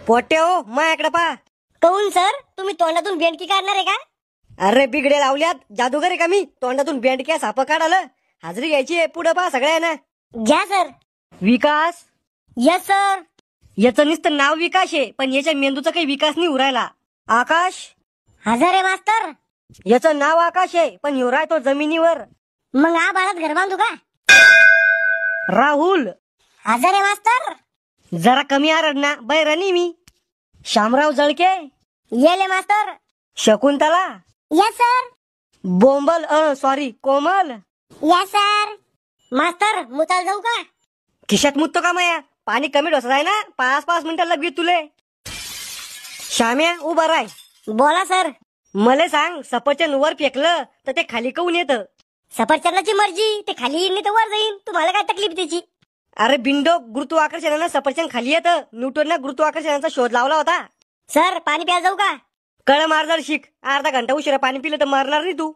पोटे हो माझ्याकडे पा. कहून सर तुम्ही तोंडातून बेंडकी काढणार आहे का? अरे बिगडे लावल्यात जादूगर आहे का मी? तोंडातून बेंडक्या साप काढालं. हाजरी घ्यायची आहे पुढं पा सगळ्यांना. घ्या सर. विकास. Yes sir. याचं नुसतं नाव विकास आहे पण याच्या मेंदूचा काही विकास नाही उरायला. आकाश. हजर आहे मास्तर. याचं नाव आकाश आहे पण युराय तो जमिनीवर. मग बाळात घर बांधू का? राहुल. हजर आहे मास्तर. जरा कमी आरड ना बैरणी मी. शामराव जळके. येले मास्तर. Shakuntala. Yes sir. Bombal sorry Komal. Yes sir. मास्तर मुताल जाऊ का? खिशात मुततो का माया? पाणी कमी ढोसत आहे ना 5-5 मिनिटं लग तुले. श्याम्या उभा राय. बोला सर. मले सांग सफरचंद वर फेकलं तर ते खाली काऊन येतं? सफरचंदाची मर्जी. ते खाली येईन नाही तर वर जाईन. तुम्हाला काय तकलीफ त्याची? अरे बिंडो गुरुत्वाकर्षणानं सफरचंद खाली येतं. न्यूटननं गुरुत्वाकर्षणाचा शोध लावला होता. सर पाणी प्यायला जाऊ का? कळ मारदार शिक. अर्धा घंटा उशिरा पाणी पिलं तर मरणार नाही तू.